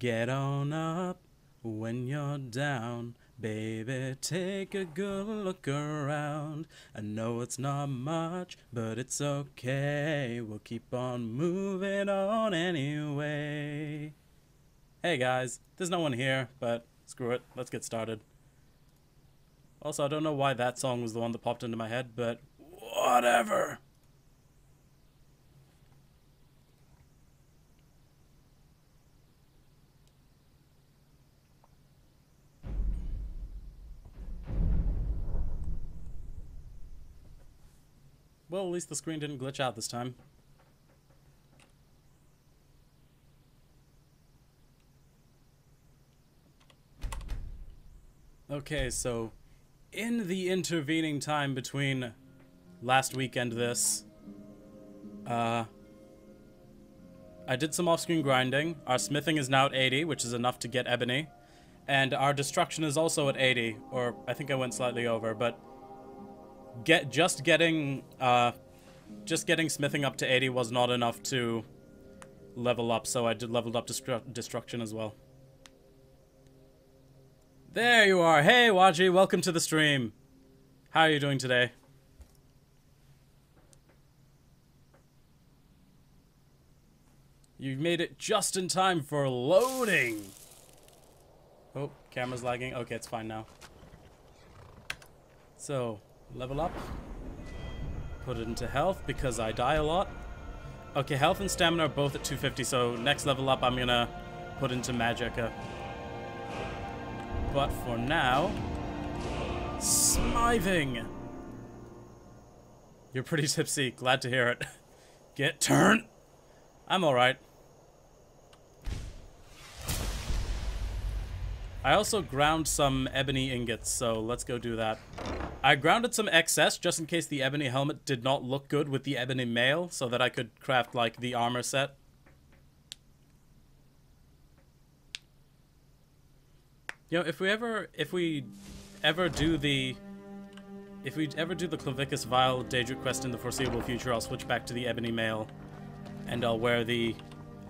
Get on up when you're down, baby, take a good look around. I know it's not much, but it's okay. We'll keep on moving on anyway. Hey guys, there's no one here, but screw it, let's get started. Also, I don't know why that song was the one that popped into my head, but whatever. Well, at least the screen didn't glitch out this time. Okay, so in the intervening time between last week and this, I did some off-screen grinding. Our smithing is now at 80, which is enough to get ebony. And our destruction is also at 80, or I think I went slightly over, but just getting smithing up to 80 was not enough to level up, so I leveled up destruction as well. There you are. Hey, Waji, welcome to the stream. How are you doing today? You made it just in time for loading. Oh, camera's lagging. Okay, it's fine now. So, level up. Put it into health because I die a lot. Okay, health and stamina are both at 250, so next level up I'm gonna put into magicka. But for now, smithing. You're pretty tipsy. Glad to hear it. Get turned. I'm alright. I also ground some ebony ingots, so let's go do that. I grounded some excess just in case the ebony helmet did not look good with the ebony mail, so that I could craft like the armor set. You know, if we ever do the Clavicus Vial Daedric quest in the foreseeable future, I'll switch back to the ebony mail, and I'll wear the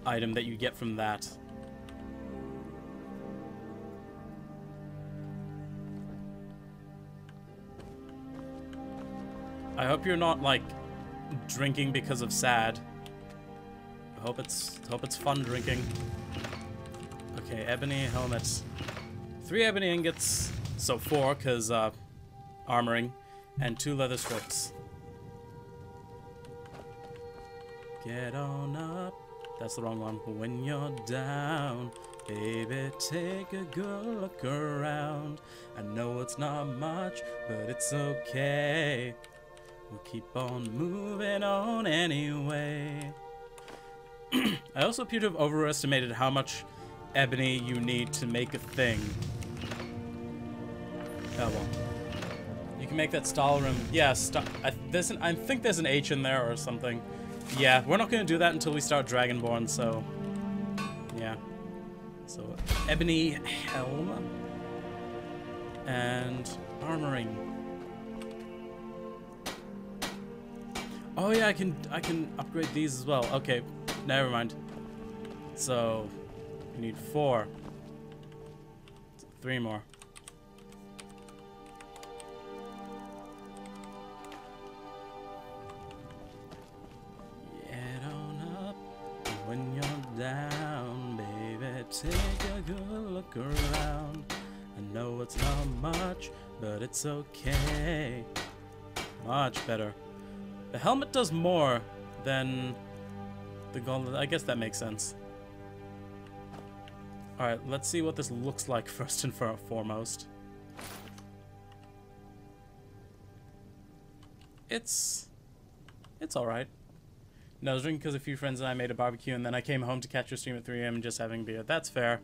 item that you get from that. I hope you're not like drinking because of sad. I hope it's fun drinking. Okay, ebony helmets. 3 ebony ingots, so 4 because armoring, and 2 leather strips. Get on up. That's the wrong one. When you're down, baby, take a good look around. I know it's not much, but it's okay. We'll keep on moving on anyway. I also appear to have overestimated how much ebony you need to make a thing. Oh well. You can make that stall room. Yeah, I think there's an H in there or something. Yeah, we're not going to do that until we start Dragonborn, so... yeah. So, ebony helm. And armoring. Oh yeah, I can upgrade these as well. Okay, never mind. So, we need 4. 3 more. Get on up when you're down, baby. Take a good look around. I know it's not much, but it's okay. Much better. The helmet does more than the gauntlet. I guess that makes sense. Alright, let's see what this looks like first and foremost. It's alright. No, I was drinking because a few friends and I made a barbecue, and then I came home to catch your stream at 3 AM and just having beer. That's fair.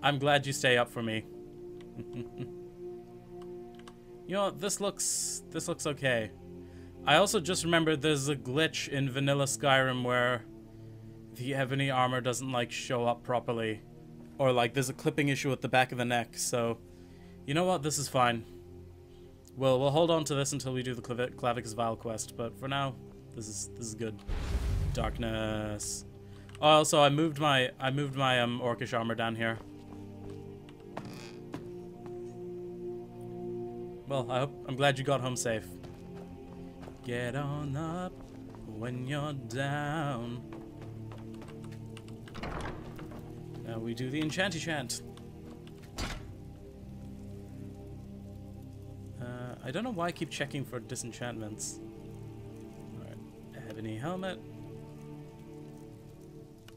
I'm glad you stay up for me. You know, this looks okay. I also just remembered there's a glitch in vanilla Skyrim where the ebony armor doesn't like show up properly, or like there's a clipping issue at the back of the neck. So, you know what? This is fine. We'll hold on to this until we do the Clavicus Vial quest. But for now, this is good. Darkness. Also, I moved my orcish armor down here. Well, I'm glad you got home safe. Get on up when you're down. Now we do the enchanty chant. I don't know why I keep checking for disenchantments. Alright, ebony helmet.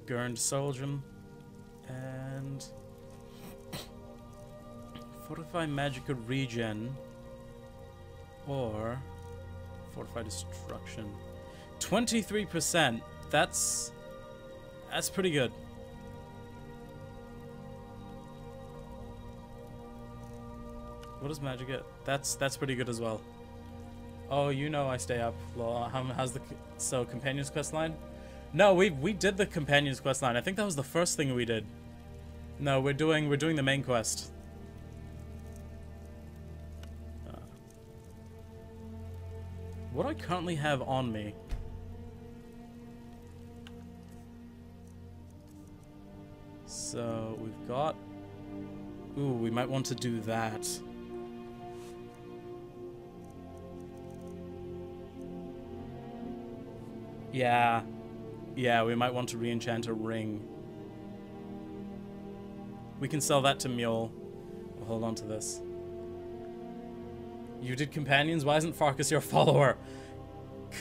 Gurned soldier. And fortify magical regen. Or fortify destruction. 23%. That's pretty good. What does magic get? That's pretty good as well. Oh, you know I stay up. Well, how's the companions quest line? No, we did the companions quest line. I think that was the first thing we did. No, we're doing the main quest. What do I currently have on me? So we've got. Ooh, we might want to do that. Yeah. Yeah, we might want to re-enchant a ring. We can sell that to Mule. We'll hold on to this. You did companions? Why isn't Farkas your follower?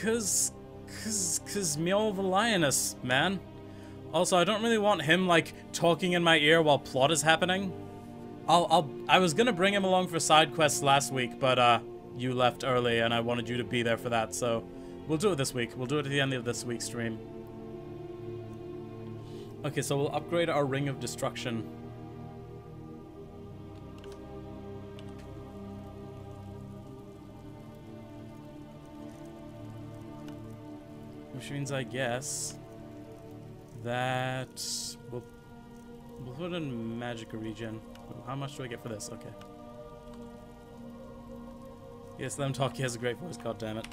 Cause Mule the lioness, man. Also, I don't really want him, like, talking in my ear while plot is happening. I was gonna bring him along for side quests last week, but, you left early and I wanted you to be there for that, so we'll do it this week. We'll do it at the end of this week's stream. Okay, so we'll upgrade our Ring of Destruction. Which means, I guess, that we'll put in magic regen. How much do I get for this? Okay. Yes, let him talk. He has a great voice. God damn it.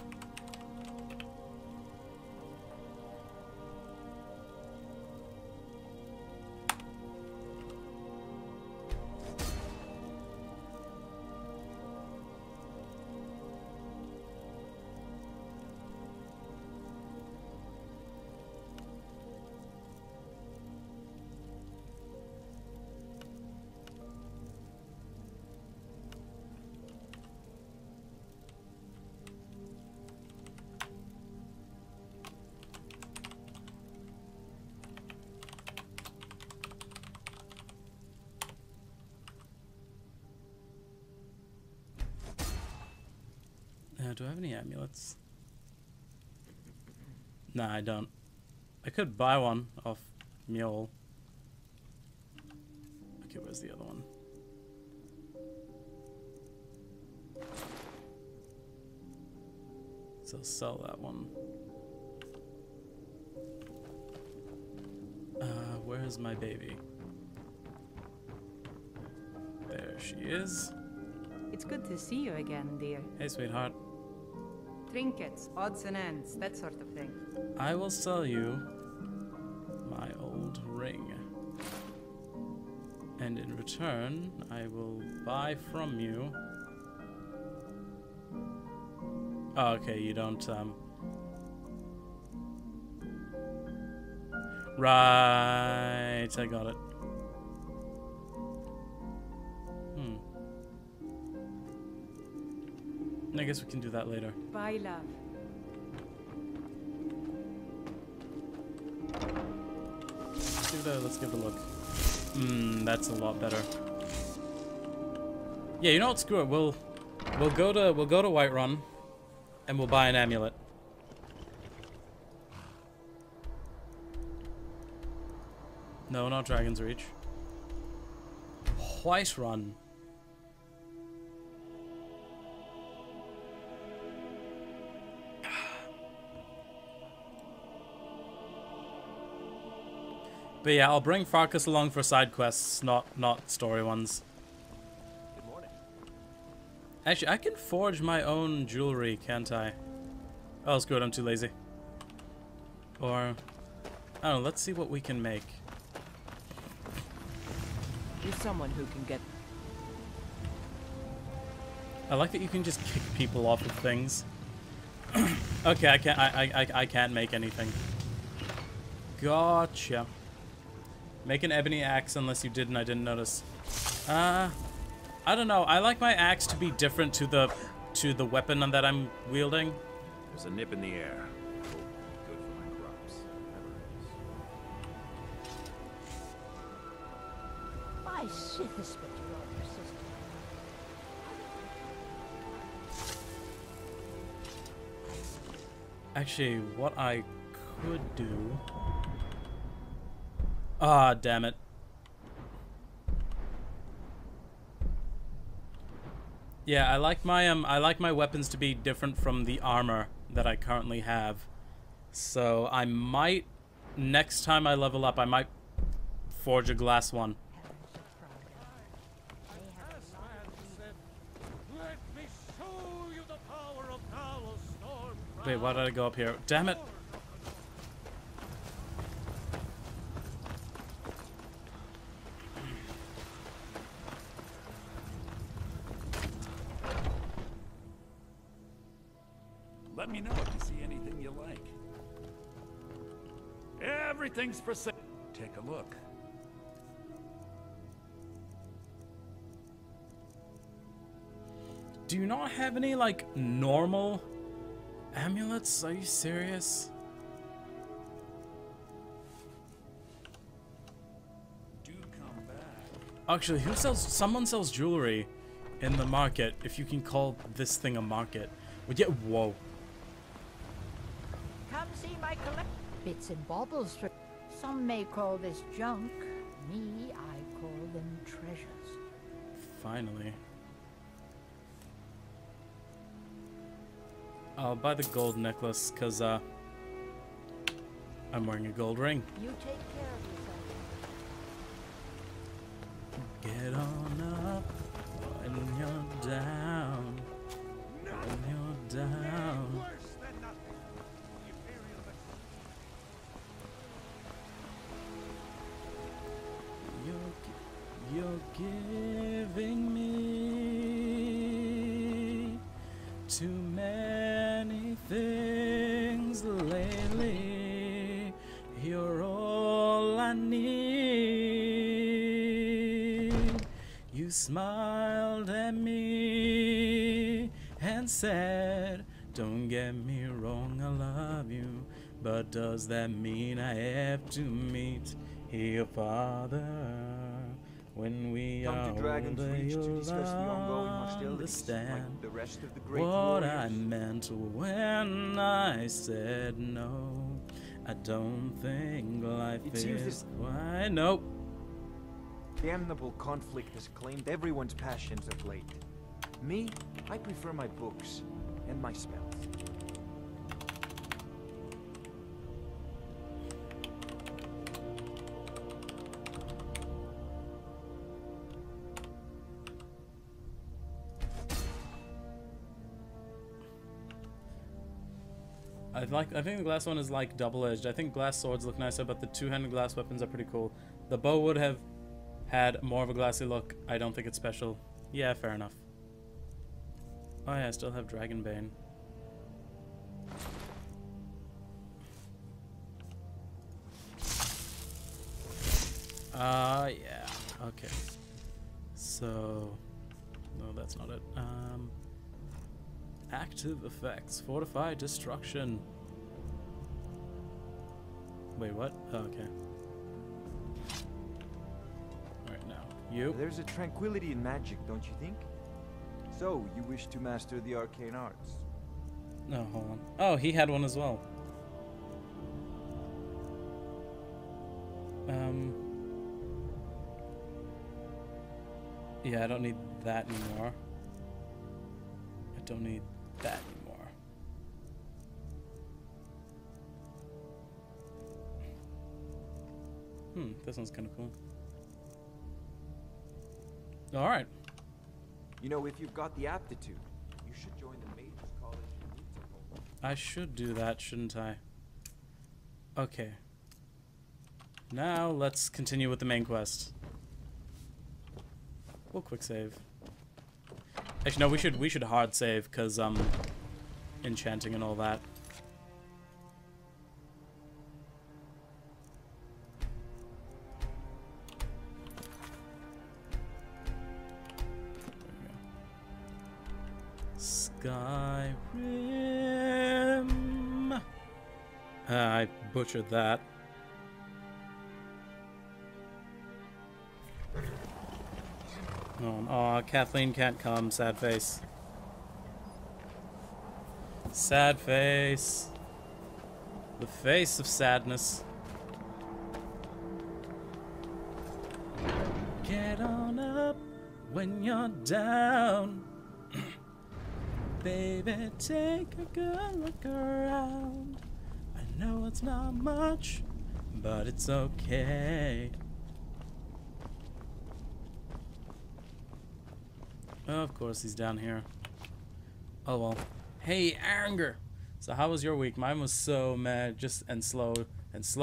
Do I have any amulets? Nah, I don't. I could buy one off Mule. Okay, where's the other one? So I'll sell that one. Where's my baby? There she is. It's good to see you again, dear. Hey, sweetheart. Trinkets, odds and ends, that sort of thing. I will sell you my old ring. And in return, I will buy from you... Oh, okay, you don't, Right, I got it. I guess we can do that later. Bye, love. Let's give it a look. That's a lot better. Yeah, you know what? Screw it. We'll go to Whiterun, and we'll buy an amulet. No, not Dragon's Reach. Whiterun. But yeah, I'll bring Farkas along for side quests, not story ones. Good morning. Actually, I can forge my own jewelry, can't I? Oh, screw it, I'm too lazy. Or Oh, let's see what we can make. You're someone who can get... I like that you can just kick people off of things. Okay, I can't make anything. Gotcha. Make an ebony axe unless you did and I didn't notice. I don't know. I like my axe to be different to the weapon that I'm wielding. There's a nip in the air. Oh, good for my crops. Never is. My Sith is spit your persistent. Actually, what I could do... Ah, damn it. Yeah, I like my weapons to be different from the armor that I currently have. So I might, next time I level up, I might forge a glass one. Wait, why did I go up here? Damn it! Let me know if you see anything you like. Everything's for sale. Take a look. Do you not have any, like, normal amulets? Are you serious? Do come back. Actually, who sells... Someone sells jewelry in the market, if you can call this thing a market. Would you... Whoa. Come see my collection. Bits and baubles for... Some may call this junk. Me, I call them treasures. Finally. I'll buy the gold necklace, because, I'm wearing a gold ring. You take care of yourself. Get on up when you're down. When you're down. You're giving me too many things lately. You're all I need. You smiled at me and said, don't get me wrong, I love you. But does that mean I have to meet your father? When we Come are to Dragon's older, Reach to you'll discuss the ongoing hostilities, understand like the rest of the great what I warriors. meant when I said no. I don't think life It seems is this quite... Nope. damnable conflict has claimed everyone's passions of late. Me, I prefer my books and my spells. I think the glass one is like double-edged. I think glass swords look nicer, but the two-handed glass weapons are pretty cool. The bow would have had more of a glassy look. I don't think it's special. Yeah, fair enough. Oh yeah, I still have Dragonbane. Yeah. Okay. So... No, that's not it. Active effects. Fortify destruction. Wait, what? Oh, okay. Alright, now. You? There's a tranquility in magic, don't you think? So, you wish to master the arcane arts? No, hold on. Oh, he had one as well. Yeah, I don't need that anymore. I don't need that anymore. This one's kind of cool. Alright. You know, if you've got the aptitude, you should join the Mages College in Utah. I should do that, shouldn't I? Okay. Now let's continue with the main quest. We'll quick save. Actually, no, we should hard save because enchanting and all that. Skyrim. I butchered that. Oh, aw, Kathleen can't come. Sad face. Sad face. The face of sadness. Get on up when you're down. Baby, take a good look around. I know it's not much, but it's okay. Of course he's down here. Oh well. Hey, Anger! So how was your week? Mine was so meh, and slow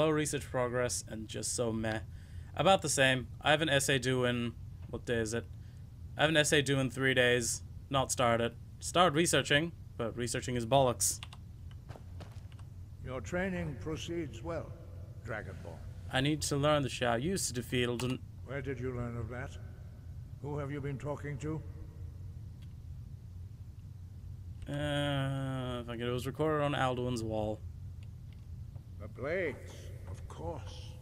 research progress, and just so meh. About the same. I have an essay due in... What day is it? I have an essay due in 3 days. Not started. Started researching, but researching is bollocks. Your training proceeds well, Dragonborn. I need to learn the Shao used to defeat Alduin. Where did you learn of that? Who have you been talking to? If I get it was recorded on Alduin's wall. The Blades, of course.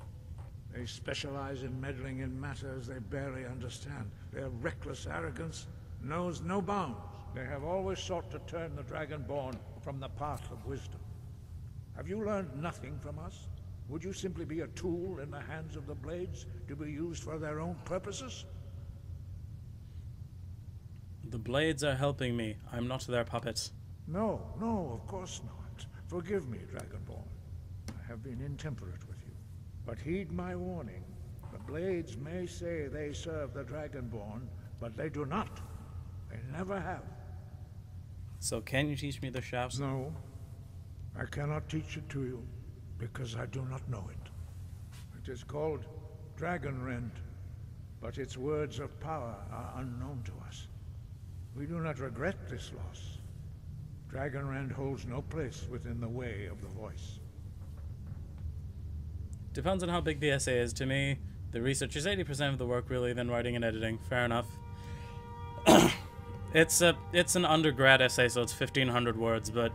They specialize in meddling in matters they barely understand. Their reckless arrogance knows no bounds. They have always sought to turn the Dragonborn from the path of wisdom. Have you learned nothing from us? Would you simply be a tool in the hands of the Blades to be used for their own purposes? The Blades are helping me. I'm not their puppet. No, of course not. Forgive me, Dragonborn. I have been intemperate with you. But heed my warning. The Blades may say they serve the Dragonborn, but they do not. They never have. So can you teach me the shafts? No. I cannot teach it to you, because I do not know it. It is called Dragon Rend, but its words of power are unknown to us. We do not regret this loss. Dragon Rend holds no place within the way of the voice. Depends on how big the essay is. To me, the research is 80% of the work, really, than writing and editing. Fair enough. It's an undergrad essay, so it's 1,500 words, but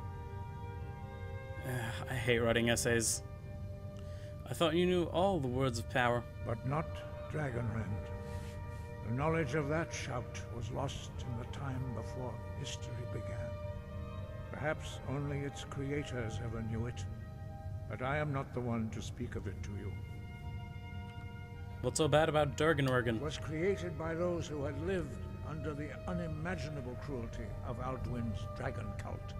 I hate writing essays. I thought you knew all the words of power. But not Dragon Rend. The knowledge of that shout was lost in the time before history began. Perhaps only its creators ever knew it, but I am not the one to speak of it to you. What's so bad about Durganwergen? It was created by those who had lived under the unimaginable cruelty of Alduin's dragon cult.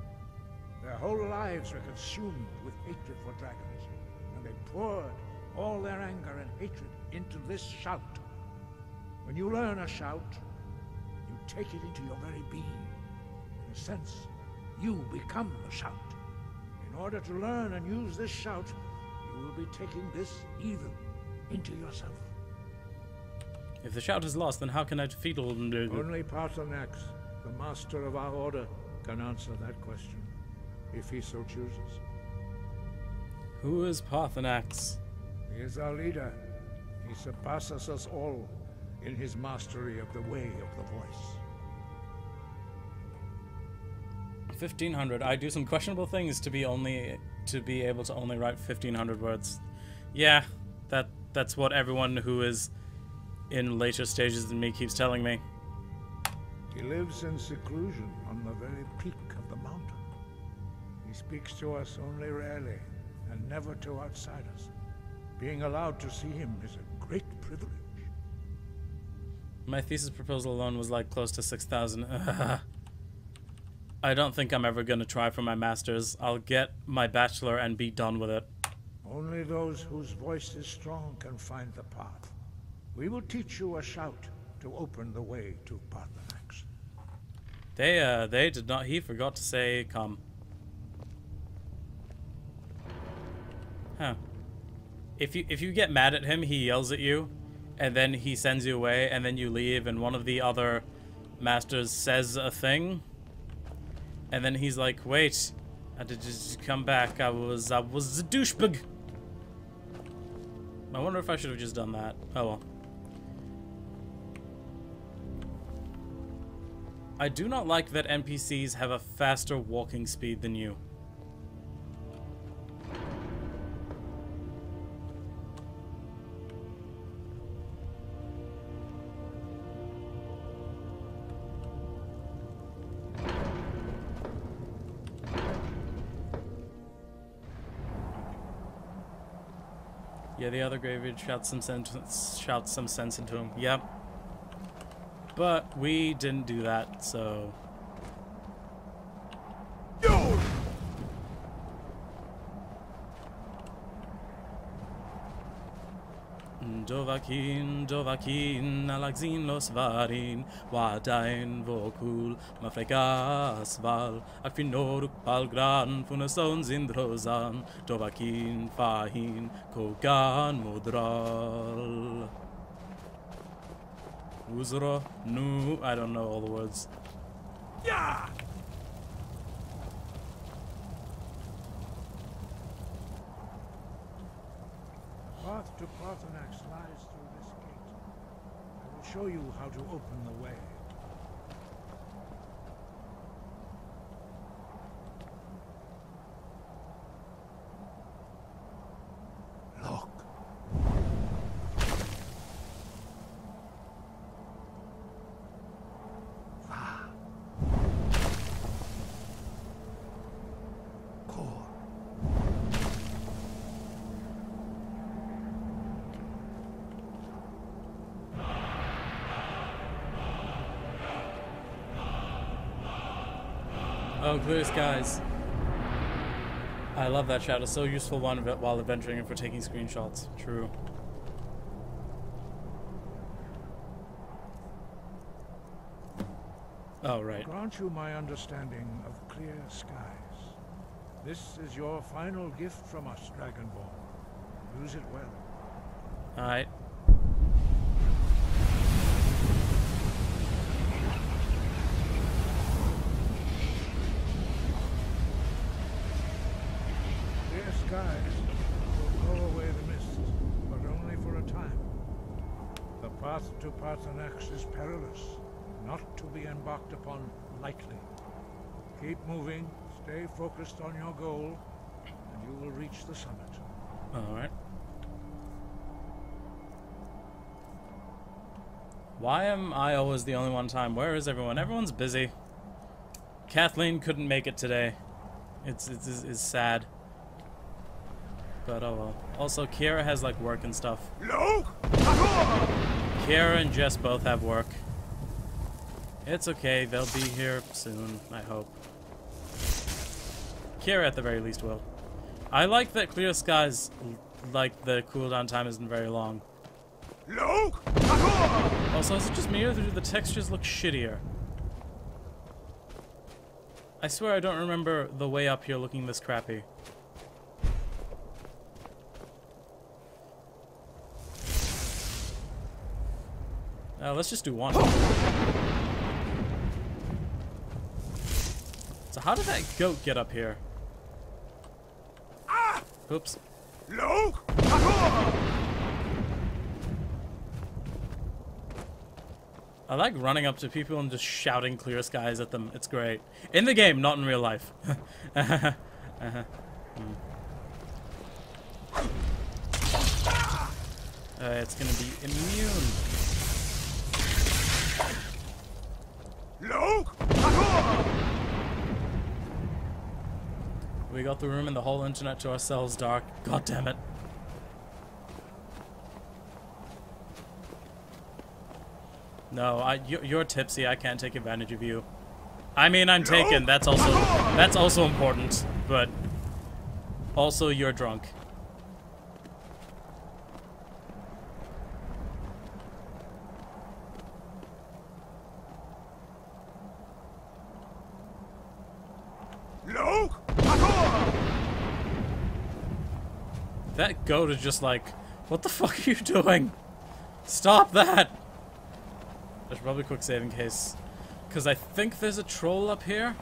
Their whole lives were consumed with hatred for dragons, and they poured all their anger and hatred into this shout. When you learn a shout, you take it into your very being. In a sense, you become the shout. In order to learn and use this shout, you will be taking this evil into yourself. If the shout is lost, then how can I defeat Alduin? Only Paarthurnax, the master of our order, can answer that question, if he so chooses. Who is Paarthurnax? He is our leader. He surpasses us all in his mastery of the way of the voice. 1,500. I do some questionable things to be able to only write 1,500 words. Yeah, that's what everyone who is in later stages than me keeps telling me. He lives in seclusion on the very peak of the mountain. He speaks to us only rarely, and never to outsiders. Being allowed to see him is a great privilege. My thesis proposal alone was like close to 6,000. I don't think I'm ever gonna try for my master's. I'll get my bachelor and be done with it. Only those whose voice is strong can find the path. We will teach you a shout to open the way to Paarthurnax. They did not. He forgot to say come. Huh. if you get mad at him, he yells at you, and then he sends you away, and then you leave, and one of the other masters says a thing, and then he's like, wait, I did just come back. I was a douchebag. I wonder if I should have just done that. Oh well. I do not like that NPCs have a faster walking speed than you. Yeah, the other Greybeard shouts some sense into him. Yep. But we didn't do that, so... Dovakin, Dovakin, Alagzin los varin, Wadain vokul, Mafrekas val, Akfinoruk palgran, Funasons indrozan, Dovakin fahin, Kogan modral. Uzra, nu, I don't know all the words. Yeah! Path to Paarthurnax lies through this gate. I will show you how to open the way. Look. Oh, clear skies. I love that shout. It's so useful while adventuring and for taking screenshots. True. Oh, right. Grant you my understanding of clear skies. This is your final gift from us, Dragonborn. Use it well. Alright. Clear skies will blow away the mist, but only for a time. The path to Paarthurnax is perilous, not to be embarked upon lightly. Keep moving, stay focused on your goal, and you will reach the summit. Alright. Why am I always the only one time? Where is everyone? Everyone's busy. Kathleen couldn't make it today. It's sad. But oh well. Also, Kiera has like work and stuff. Kiera and Jess both have work. It's okay, they'll be here soon, I hope. Kiera at the very least will. I like that clear skies, like the cooldown time isn't very long. Also, is it just me or do the textures look shittier? I swear I don't remember the way up here looking this crappy. Let's just do one. So how did that goat get up here? Oops. I like running up to people and just shouting clear skies at them. It's great. In the game, not in real life. It's gonna be immune. We got the room and the whole internet to ourselves, Dark. God damn it. No, you're tipsy. I can't take advantage of you. I mean, I'm taken. That's also important. But also, you're drunk. that goat is just like, what the fuck are you doing? Stop that! I should probably quick save in case. Because I think there's a troll up here.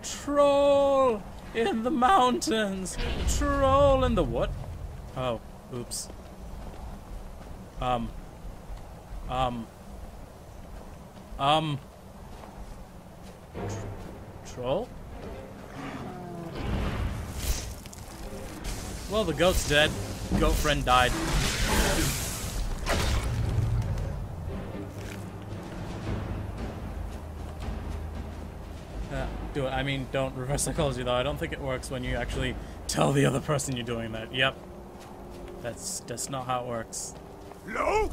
Troll in the mountains! Troll in the what? Oh, oops. Troll? Well, the goat's dead. Goat friend died. Do it. I mean, don't reverse psychology though. I don't think it works when you actually tell the other person you're doing that. Yep. That's not how it works. No!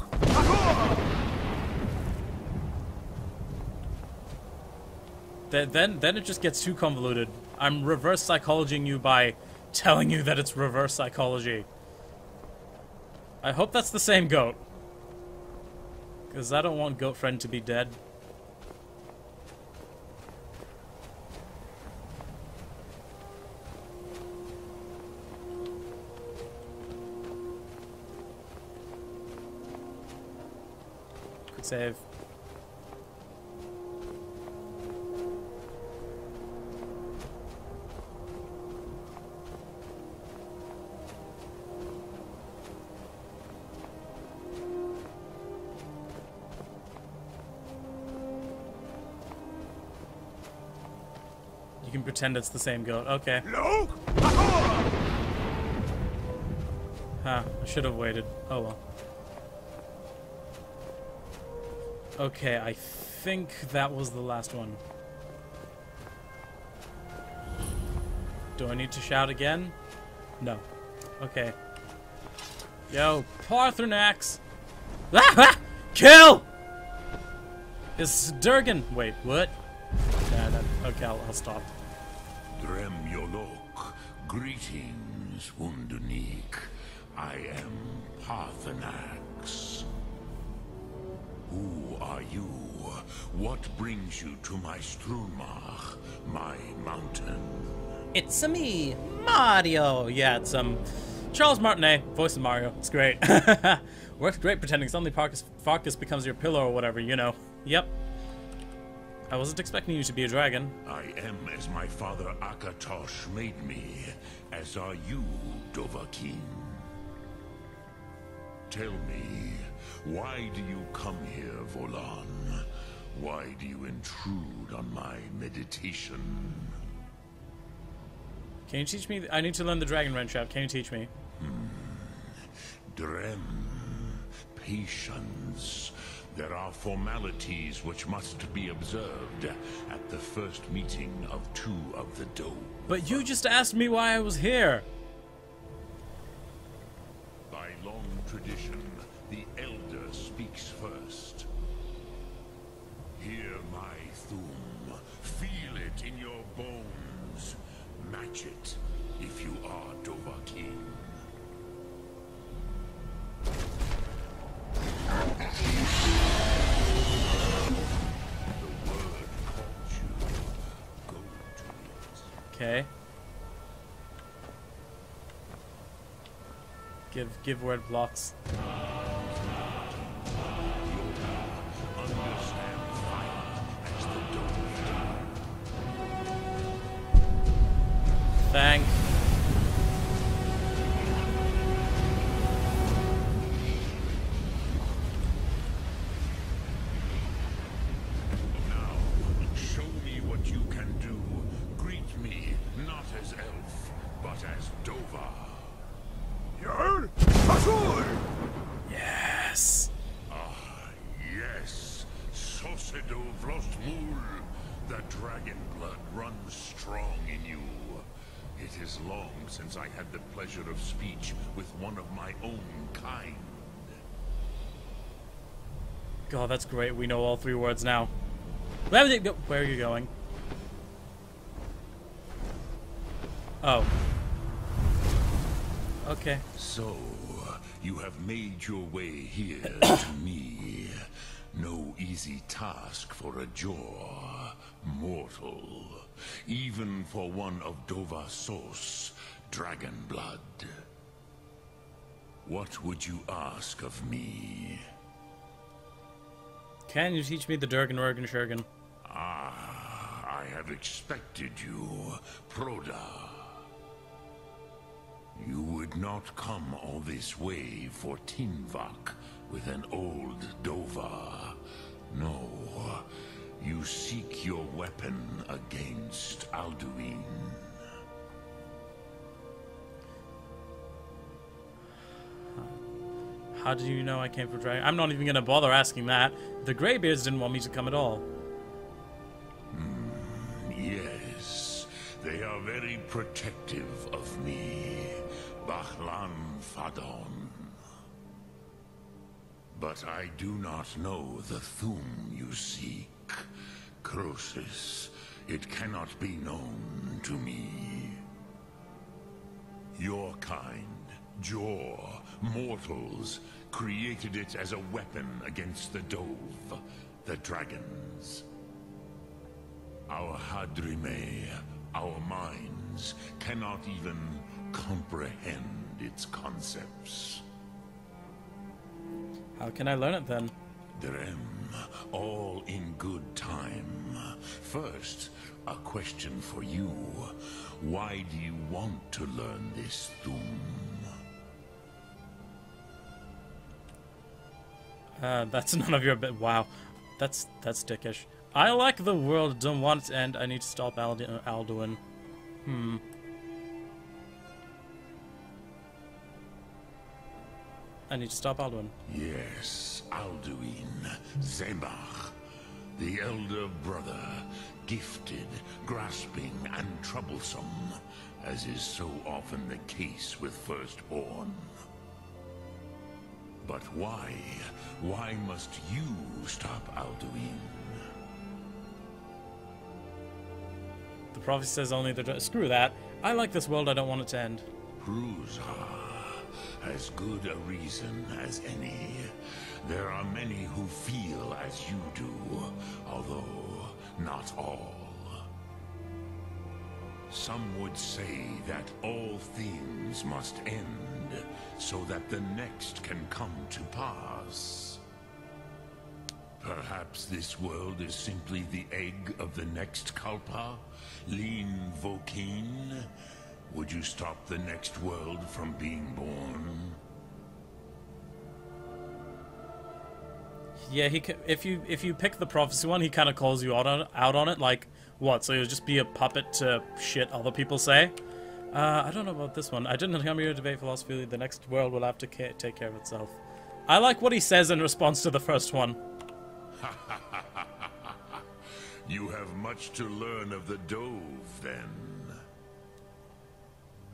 Then it just gets too convoluted. I'm reverse psychologying you by telling you that it's reverse psychology. I hope that's the same goat. Because I don't want goat friend to be dead. Quick save. You can pretend it's the same goat. Okay. No! Huh. I should have waited. Oh well. Okay, I think that was the last one. Do I need to shout again? No. Okay. Yo, Paarthurnax! Ah! Kill! It's Durgan. Wait, what? Nah, okay, I'll stop. Drem Yolok, greetings, Wundernik. I am Paarthurnax. Who are you? What brings you to my Strunmach, my mountain? It's me, Mario. Yeah, it's Charles Martinet, voice of Mario. It's great. Works great pretending suddenly Farkas becomes your pillow or whatever, you know. Yep. I wasn't expecting you to be a dragon. I am as my father Akatosh made me, as are you, Dovahkiin. Tell me, why do you come here, Volan? Why do you intrude on my meditation? Can you teach me? I need to learn the Dragon Wrench out. Can you teach me? Drem, patience. There are formalities which must be observed at the first meeting of two of the Dome. But you just asked me why I was here. By long tradition, the Elder speaks first. Hear my thum. Feel it in your bones. Match it if you are Dovahkiin. The word calls you. Go to it. Okay. Give word blocks. Understand fire as the Dome. Thank. Now, show me what you can do. Greet me, not as elf, but as Dova. Yarn! Azul! Yes. Ah, yes. Sosedo Vlostmul. The dragon blood runs strong in you. It is long since I had the pleasure of speech with one of my own kind. God, that's great. We know all 3 words now. Where are you going? Oh. Okay. So, you have made your way here to me. No easy task for a jaw, mortal. even for one of Dova source, dragon blood. What would you ask of me? Can you teach me the Durgan Rurgan Shurgan? Ah, I have expected you, Proda. You would not come all this way for Tinvak with an old Dova. No, you seek your weapon against Alduin. How do you know I came for dragon? I'm not even gonna bother asking that. The Greybeards didn't want me to come at all. Yes, they are very protective of me, Bahlan Fadon. But I do not know the Thum you seek. Croesus, it cannot be known to me. Your kind, Jor, mortals, created it as a weapon against the Dove, the dragons. Our Hadrime, our minds, cannot even comprehend its concepts. How can I learn it then? Drem, all in good time. First, a question for you. Why do you want to learn this Thum? That's none of your wow. That's dickish. I like the world, don't want it to end. I need to stop Alduin. I need to stop Alduin. Yes, Alduin, Zemach, the elder brother, gifted, grasping, and troublesome, as is so often the case with Firstborn. But why? Why must you stop Alduin? The prophecy says only the... Screw that. I like this world, I don't want it to end. Pruzha, as good a reason as any. There are many who feel as you do, although not all. Some would say that all things must end, so that the next can come to pass. Perhaps this world is simply the egg of the next Kalpa? Lean Vokin? Would you stop the next world from being born? Yeah, if you pick the prophecy one, he kind of calls you out on it, like, what, so you'll just be a puppet to shit other people say? I don't know about this one. I didn't come here to debate philosophy. The next world will have to take care of itself. I like what he says in response to the first one. You have much to learn of the Dove, then.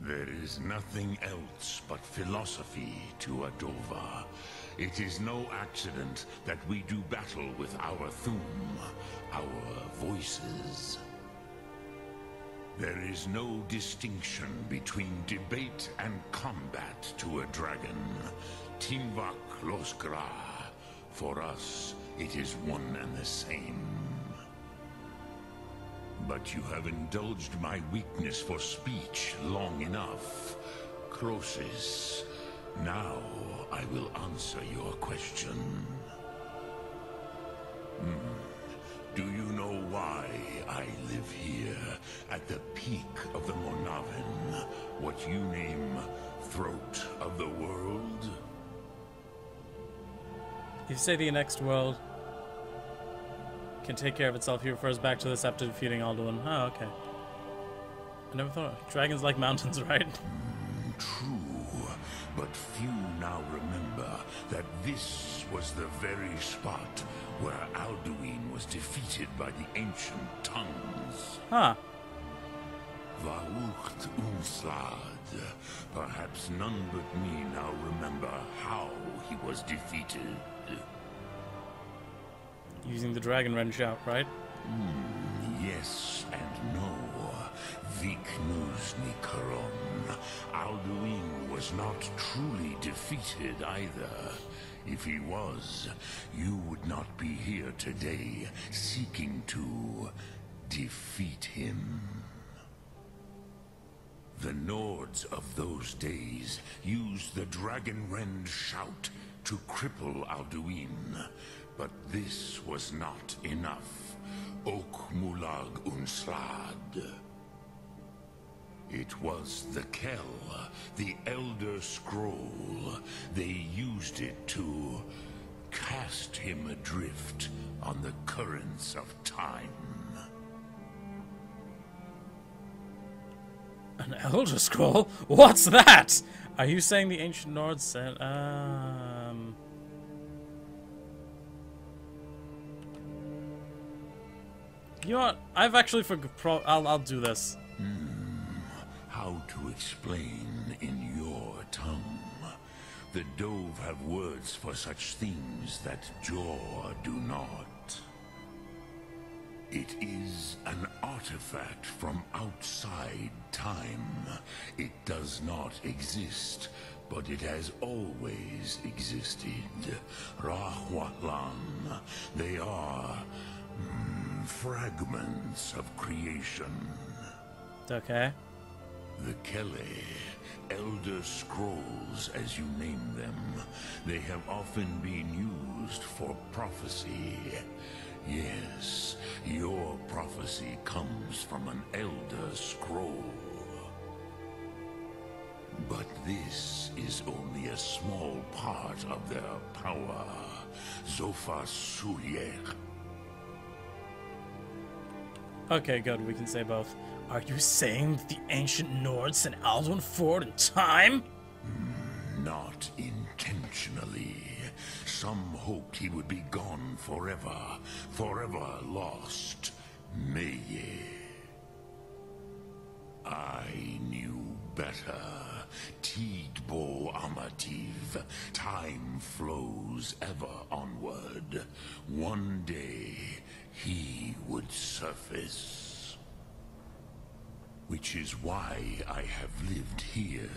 There is nothing else but philosophy to a Dova. It is no accident that we do battle with our Thum, our voices. There is no distinction between debate and combat to a dragon. Tinvak Loskra. For us, it is one and the same. But you have indulged my weakness for speech long enough. Croesus, now I will answer your question. Do you know why I live here, at the peak of the Monavin, what you name Throat of the World? You say the next world can take care of itself. He refers back to this after defeating Alduin. Oh, okay. I never thought. Dragons like mountains, right? True, but few now remember that this was the very spot where Alduin was defeated by the ancient tongues. Huh. Vaucht Umslad. Perhaps none but me now remember how he was defeated. Using the dragon wrench out, right? Yes and no. Viknuzny Karon. Alduin was not truly defeated either. If he was, you would not be here today seeking to defeat him. The Nords of those days used the Dragonrend shout to cripple Alduin, but this was not enough. Ok Mulag Unslad. It was the Kell, the Elder Scroll. They used it to cast him adrift on the currents of time. An Elder Scroll? What's that? Are you saying the ancient Nords said, You know what? I've actually I'll do this. How to explain in your tongue? The Dove have words for such things that Jor do not. It is an artifact from outside time. It does not exist, but it has always existed. Rahwatlan. They are fragments of creation. Okay. The Kele, Elder Scrolls as you name them, they have often been used for prophecy. Yes, your prophecy comes from an Elder Scroll. But this is only a small part of their power. Zofa Suriek. Okay, good. We can say both. Are you saying that the ancient Nords sent Alduin forward in time? Not intentionally. Some hoped he would be gone forever, forever lost. Meye. I knew better. Tidbo Amativ. Time flows ever onward. One day, he would surface. Which is why I have lived here.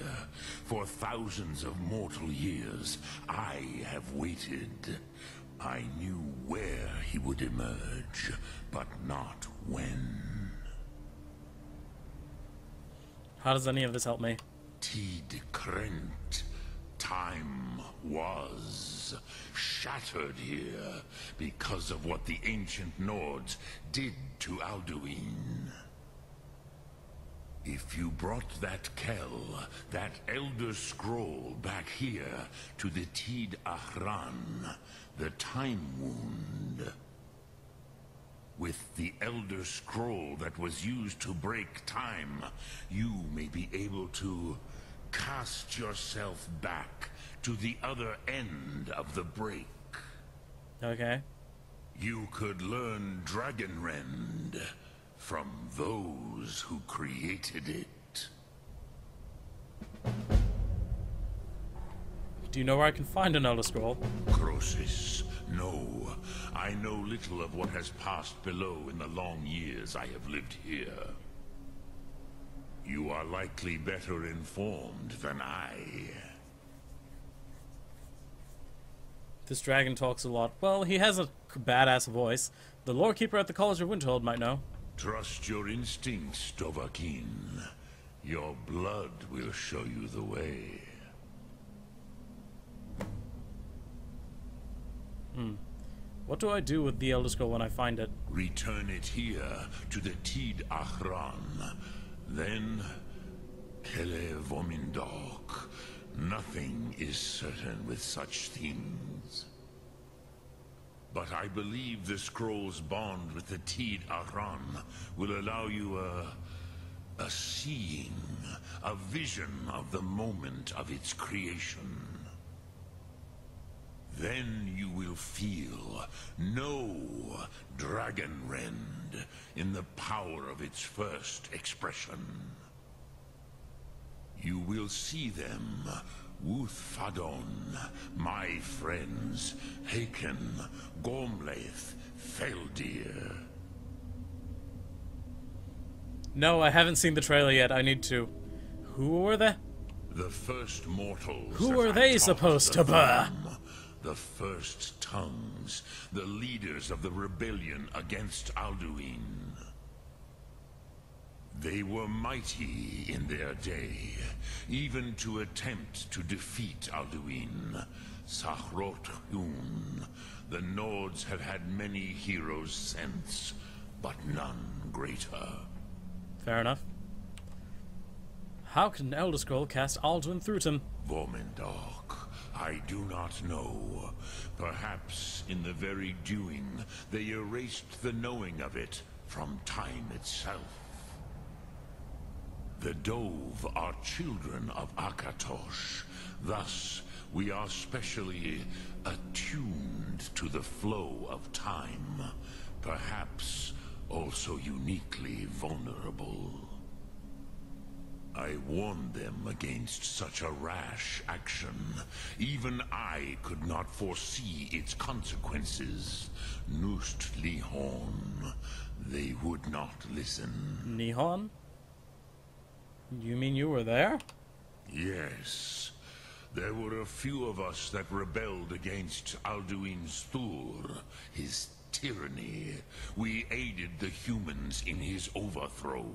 For thousands of mortal years, I have waited. I knew where he would emerge, but not when. How does any of this help me? Tid Krent. Time was shattered here because of what the ancient Nords did to Alduin. If you brought that Kell, that Elder Scroll back here to the Tid Ahran, the Time Wound, with the Elder Scroll that was used to break time, you may be able to cast yourself back to the other end of the break. Okay. You could learn Dragonrend from those who created it. Do you know where I can find an Elder Scroll? Croesus, no. I know little of what has passed below in the long years I have lived here. You are likely better informed than I. This dragon talks a lot. Well, he has a badass voice. The lore keeper at the College of Winterhold might know. Trust your instincts, Dovahkiin. Your blood will show you the way. What do I do with the Elder Scroll when I find it? Return it here to the Tid Ahran. Then, Kele Vomindok. Nothing is certain with such things. But I believe the scroll's bond with the Tid Ahran will allow you a seeing, a vision of the moment of its creation. Then you will feel, know Dragonrend in the power of its first expression. You will see them, Wuthfadon, my friends, Haken, Gormlaith, Feldir. No, I haven't seen the trailer yet. I need to. Who were they? The first mortals. Who that were I they taught supposed the to be? Thumb, the first tongues, the leaders of the rebellion against Alduin. They were mighty in their day, even to attempt to defeat Alduin. Sahrot Hun. The Nords have had many heroes since, but none greater. Fair enough. How can Elder Scroll cast Alduin through him? Vormendok, I do not know. Perhaps in the very doing, they erased the knowing of it from time itself. The Dove are children of Akatosh. Thus, we are specially attuned to the flow of time. Perhaps also uniquely vulnerable. I warned them against such a rash action. Even I could not foresee its consequences. Nust Lihon. They would not listen. Nihon? You mean you were there? Yes. There were a few of us that rebelled against Alduin's Thur, his tyranny. We aided the humans in his overthrow.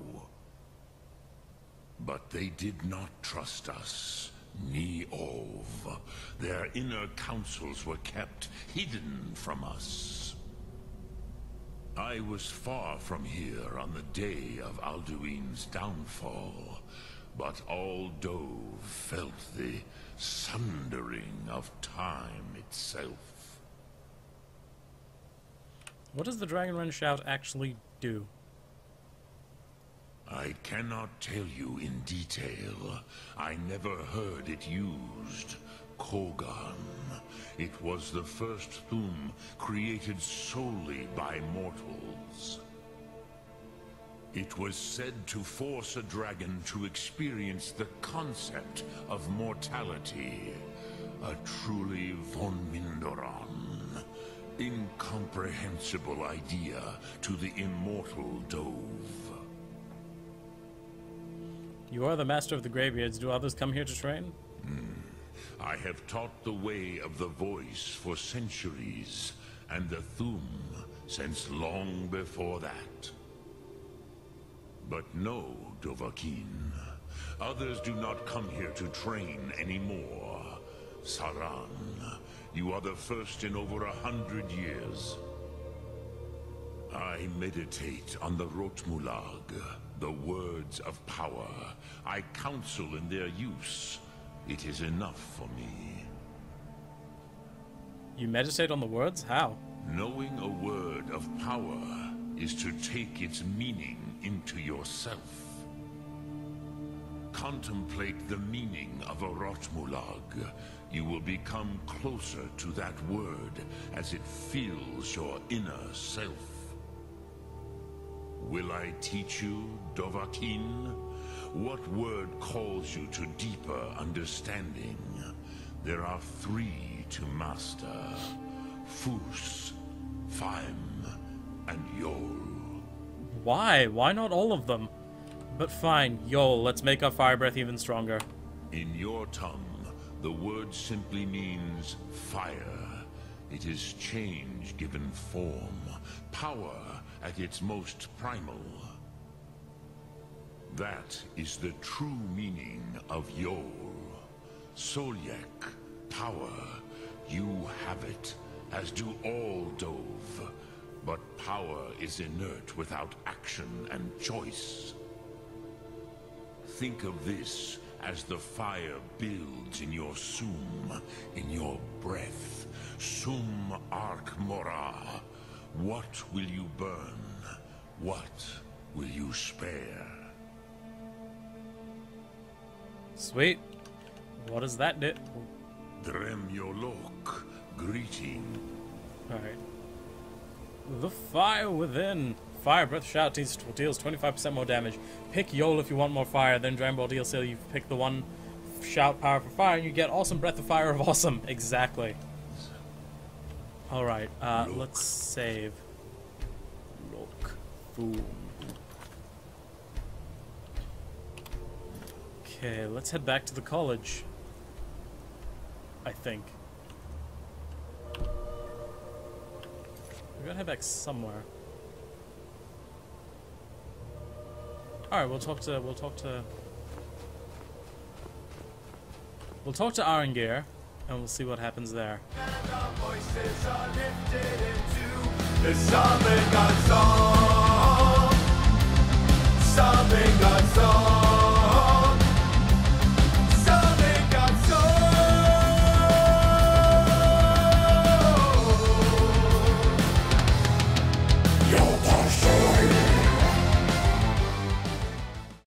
But they did not trust us, ni Ov. Their inner councils were kept hidden from us. I was far from here on the day of Alduin's downfall, but all Dove felt the sundering of time itself. What does the Dragonrend shout actually do? I cannot tell you in detail. I never heard it used. Kogan. It was the first Thum created solely by mortals. It was said to force a dragon to experience the concept of mortality. A truly von Mindoran. Incomprehensible idea to the immortal Dove. You are the master of the Greybeareds. Do others come here to train? I have taught the way of the voice for centuries, and the Thum since long before that. But no, Dovahkiin. Others do not come here to train anymore. Saran, you are the first in over 100 years. I meditate on the Rotmulag, the words of power. I counsel in their use. It is enough for me. You meditate on the words? How? Knowing a word of power is to take its meaning into yourself. Contemplate the meaning of a Rotmulag. You will become closer to that word as it fills your inner self. Will I teach you, Dovahkiin? What word calls you to deeper understanding? There are 3 to master. Fus, Faim, and Yol. Why? Why not all of them? But fine, Yol, let's make our fire breath even stronger. In your tongue, the word simply means fire. It is change given form, power at its most primal. That is the true meaning of Yol. Solyek, power. You have it, as do all Dove. But power is inert without action and choice. Think of this as the fire builds in your sum, in your breath. Sum Ark Mora. What will you burn? What will you spare? Sweet. What does that do? Drem Yolok. Greeting. Alright. The fire within. Fire breath shout deals 25% more damage. Pick Yol if you want more fire. Then Dragon Ball DLC, you pick the one shout power for fire, and you get awesome breath of fire of awesome. Exactly. Alright, let's save. Look. Boom. Okay, let's head back to the college. I think. We're gonna head back somewhere. Alright, we'll talk to Arangir, and we'll see what happens there. The summon gods